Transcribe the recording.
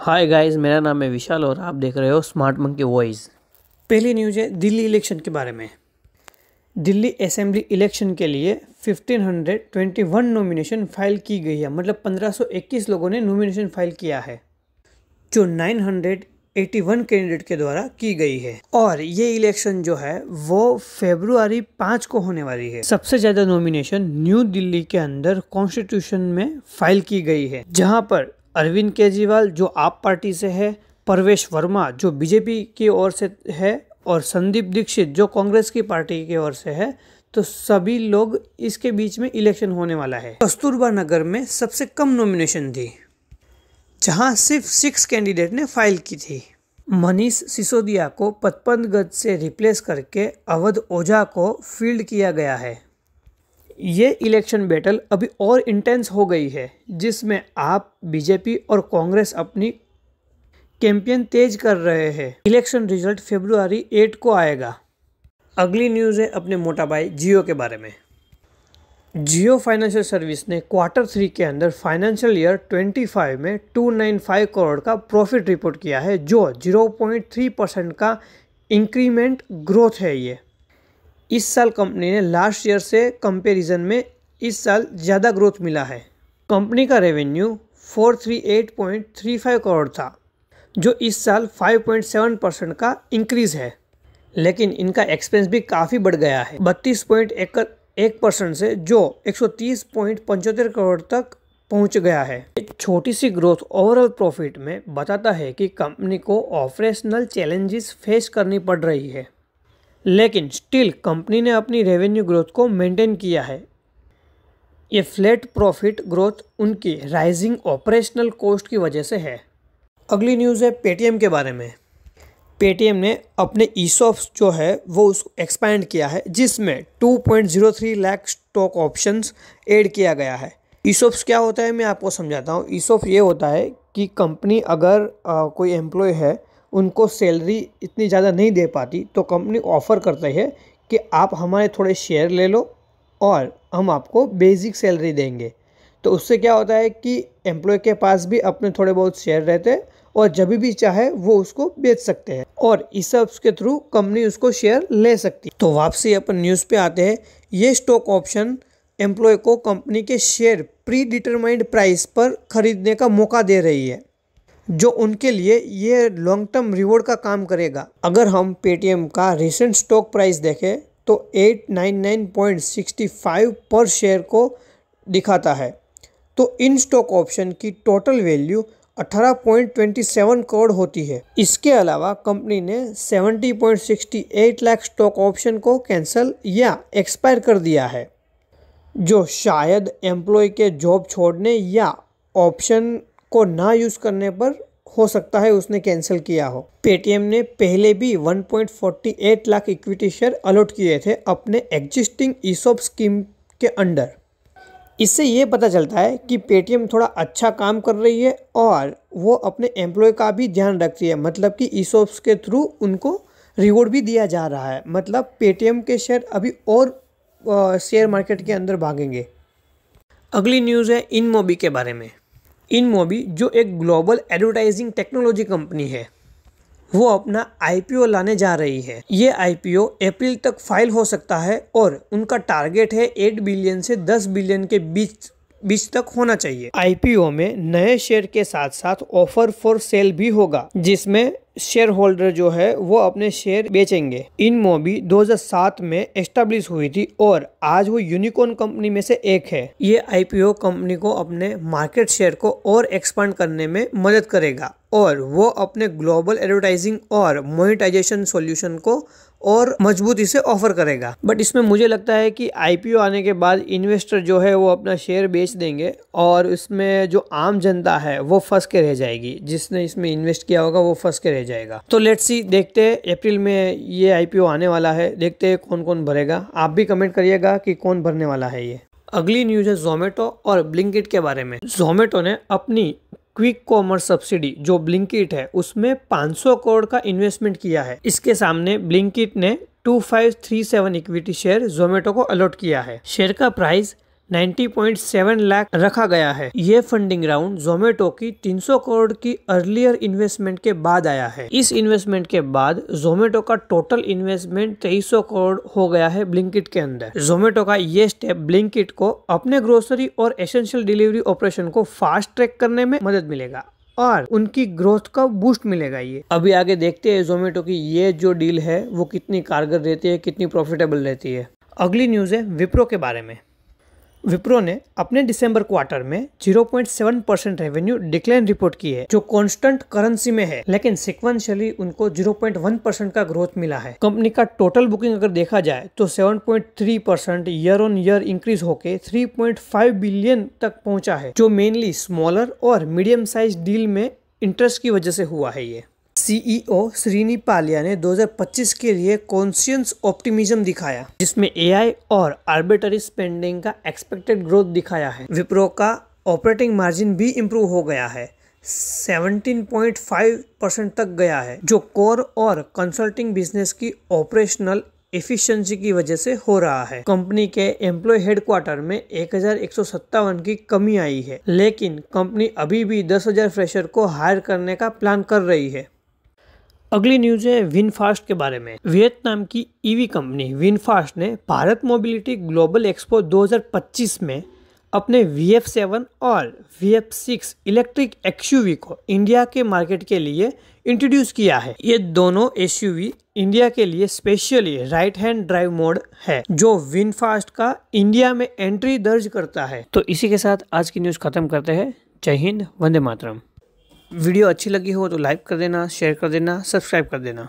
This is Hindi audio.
हाय गाइस, मेरा नाम है विशाल और आप देख रहे हो स्मार्ट मंकी वॉइस। पहली न्यूज़ है दिल्ली इलेक्शन के बारे में। दिल्ली असेंबली इलेक्शन के लिए 1521 नॉमिनेशन फाइल की गई है, मतलब 1521 लोगों ने नॉमिनेशन फाइल किया है, जो 981 कैंडिडेट के द्वारा की गई है। और ये इलेक्शन जो है वो फरवरी 5 को होने वाली है। सबसे ज़्यादा नॉमिनेशन न्यू दिल्ली के अंदर कॉन्स्टिट्यूशन में फाइल की गई है, जहां पर अरविंद केजरीवाल जो आप पार्टी से है, परवेश वर्मा जो बीजेपी की ओर से है और संदीप दीक्षित जो कांग्रेस की पार्टी की ओर से है, तो सभी लोग इसके बीच में इलेक्शन होने वाला है। कस्तूरबा नगर में सबसे कम नॉमिनेशन थी, जहां सिर्फ 6 कैंडिडेट ने फाइल की थी। मनीष सिसोदिया को 55 गज से रिप्लेस करके अवध ओझा को फील्ड किया गया है। ये इलेक्शन बैटल अभी और इंटेंस हो गई है, जिसमें आप बीजेपी और कांग्रेस अपनी कैंपेन तेज कर रहे हैं। इलेक्शन रिजल्ट फरवरी 8 को आएगा। अगली न्यूज़ है अपने मोटा भाई जियो के बारे में। जियो फाइनेंशियल सर्विस ने Q3 के अंदर फाइनेंशियल ईयर 25 में 295 करोड़ का प्रॉफिट रिपोर्ट किया है, जो 0.3% का इंक्रीमेंट ग्रोथ है। ये इस साल कंपनी ने लास्ट ईयर से कंपैरिजन में इस साल ज़्यादा ग्रोथ मिला है। कंपनी का रेवेन्यू 438.35 करोड़ था, जो इस साल 5.7% का इंक्रीज़ है। लेकिन इनका एक्सपेंस भी काफ़ी बढ़ गया है, 32.1% से जो 130.75 करोड़ तक पहुंच गया है। एक छोटी सी ग्रोथ ओवरऑल प्रॉफिट में बताता है कि कंपनी को ऑपरेशनल चैलेंजेस फेस करनी पड़ रही है, लेकिन स्टिल कंपनी ने अपनी रेवेन्यू ग्रोथ को मेंटेन किया है। ये फ्लैट प्रॉफिट ग्रोथ उनकी राइजिंग ऑपरेशनल कॉस्ट की वजह से है। अगली न्यूज़ है पेटीएम के बारे में। पेटीएम ने अपने ईसॉप्स जो है वो उसको एक्सपैंड किया है, जिसमें 2.03 लाख स्टॉक ऑप्शंस ऐड किया गया है। ईसॉप्स क्या होता है मैं आपको समझाता हूँ। ईसॉप ये होता है कि कंपनी अगर कोई एम्प्लॉय है, उनको सैलरी इतनी ज़्यादा नहीं दे पाती, तो कंपनी ऑफ़र करती है कि आप हमारे थोड़े शेयर ले लो और हम आपको बेसिक सैलरी देंगे। तो उससे क्या होता है कि एम्प्लॉय के पास भी अपने थोड़े बहुत शेयर रहते हैं और जब भी चाहे वो उसको बेच सकते हैं, और इस सब के थ्रू कंपनी उसको शेयर ले सकती है। तो वापसी अपन न्यूज़ पे आते हैं। ये स्टॉक ऑप्शन एम्प्लॉय को कंपनी के शेयर प्री डिटरमाइंड प्राइस पर खरीदने का मौका दे रही है, जो उनके लिए ये लॉन्ग टर्म रिवॉर्ड का काम करेगा। अगर हम पेटीएम का रिसेंट स्टॉक प्राइस देखें तो 899.65 पर शेयर को दिखाता है। तो इन स्टॉक ऑप्शन की टोटल वैल्यू 18.27 करोड़ होती है। इसके अलावा कंपनी ने 70.68 लाख स्टॉक ऑप्शन को कैंसिल या एक्सपायर कर दिया है, जो शायद एम्प्लॉय के जॉब छोड़ने या ऑप्शन को ना यूज़ करने पर हो सकता है उसने कैंसिल किया हो। पेटीएम ने पहले भी 1.48 लाख इक्विटी शेयर अलॉट किए थे अपने एग्जिस्टिंग ईसॉप स्कीम के अंडर। इससे ये पता चलता है कि पेटीएम थोड़ा अच्छा काम कर रही है और वो अपने एम्प्लॉय का भी ध्यान रखती है, मतलब कि ईसॉप्स के थ्रू उनको रिवॉर्ड भी दिया जा रहा है। मतलब पेटीएम के शेयर अभी और शेयर मार्केट के अंदर भागेंगे। अगली न्यूज़ है इनमोबी के बारे में। इनमोबी जो एक ग्लोबल एडवर्टाइजिंग टेक्नोलॉजी कंपनी है, वो अपना आईपीओ लाने जा रही है। ये आईपीओ अप्रैल तक फाइल हो सकता है और उनका टारगेट है 8 बिलियन से 10 बिलियन के बीच तक होना चाहिए। आईपीओ में नए शेयर के साथ साथ ऑफर फॉर सेल भी होगा, जिसमें शेयर होल्डर जो है वो अपने शेयर बेचेंगे। इनमोबी 2007 में एस्टेब्लिश हुई थी और आज वो यूनिकॉर्न कंपनी में से एक है। ये आईपीओ कंपनी को अपने मार्केट शेयर को और एक्सपांड करने में मदद करेगा और वो अपने ग्लोबल एडवर्टाइजिंग और मोनेटाइजेशन सॉल्यूशन को और मजबूती से ऑफर करेगा। बट इसमें मुझे लगता है कि आईपीओ आने के बाद इन्वेस्टर जो है वो अपना शेयर बेच देंगे और इसमें जो आम जनता है वो फंस के रह जाएगी। जिसने इसमें इन्वेस्ट किया होगा वो फंस के रह जाएगा। तो लेट्स सी, देखते हैं अप्रैल में ये आईपीओ आने वाला है, देखते हैं कौन कौन भरेगा। आप भी कमेंट करिएगा कि कौन भरने वाला है ये। अगली न्यूज़ है जोमेटो और ब्लिंकिट के बारे में। जोमेटो ने अपनी क्विक कॉमर्स सब्सिडी जो ब्लिंकिट है उसमें 500 करोड़ का इन्वेस्टमेंट किया है। इसके सामने ब्लिंकिट ने 2537 इक्विटी शेयर जोमेटो को अलॉट किया है। शेयर का प्राइस 90.7 लाख रखा गया है। ये फंडिंग राउंड जोमेटो की 300 करोड़ की अर्लियर इन्वेस्टमेंट के बाद आया है। इस इन्वेस्टमेंट के बाद जोमेटो का टोटल इन्वेस्टमेंट 2300 करोड़ हो गया है ब्लिंकिट के अंदर। जोमेटो का ये स्टेप ब्लिंकिट को अपने ग्रोसरी और एसेंशियल डिलीवरी ऑपरेशन को फास्ट ट्रैक करने में मदद मिलेगा और उनकी ग्रोथ का बूस्ट मिलेगा। ये अभी आगे देखते हैं जोमेटो की ये जो डील है वो कितनी कारगर रहती है, कितनी प्रॉफिटेबल रहती है। अगली न्यूज़ है विप्रो के बारे में। विप्रो ने अपने दिसंबर क्वार्टर में 0.7% रेवेन्यू डिक्लाइन रिपोर्ट की है, जो कांस्टेंट करेंसी में है, लेकिन सिक्वेंशियली उनको 0.1% का ग्रोथ मिला है। कंपनी का टोटल बुकिंग अगर देखा जाए तो 7.3% ईयर ऑन ईयर इंक्रीज होके 3.5 बिलियन तक पहुंचा है, जो मेनली स्मॉलर और मीडियम साइज डील में इंटरेस्ट की वजह से हुआ है। ये सीईओ श्रीनी पालिया ने 2025 के लिए कॉन्शियस ऑप्टिमिज्म दिखाया, जिसमें एआई और आर्बिट्ररी स्पेंडिंग का एक्सपेक्टेड ग्रोथ दिखाया है। विप्रो का ऑपरेटिंग मार्जिन भी इम्प्रूव हो गया है, 17.5% तक गया है, जो कोर और कंसल्टिंग बिजनेस की ऑपरेशनल एफिशिएंसी की वजह से हो रहा है। कंपनी के एम्प्लॉय हेडक्वार्टर में 1157 की कमी आई है, लेकिन कंपनी अभी भी 10,000 फ्रेशर को हायर करने का प्लान कर रही है। अगली न्यूज है विनफास्ट के बारे में। वियतनाम की ईवी कंपनी विनफास्ट ने भारत मोबिलिटी ग्लोबल एक्सपो 2025 में अपने VF7 और VF6 इलेक्ट्रिक एक्सयूवी को इंडिया के मार्केट के लिए इंट्रोड्यूस किया है। ये दोनों एसयूवी इंडिया के लिए specially right hand drive mode है, जो विनफास्ट का इंडिया में एंट्री दर्ज करता है। तो इसी के साथ आज की न्यूज़ खत्म करते हैं। जय हिंद, वंदे मातरम। वीडियो अच्छी लगी हो तो लाइक कर देना, शेयर कर देना, सब्सक्राइब कर देना।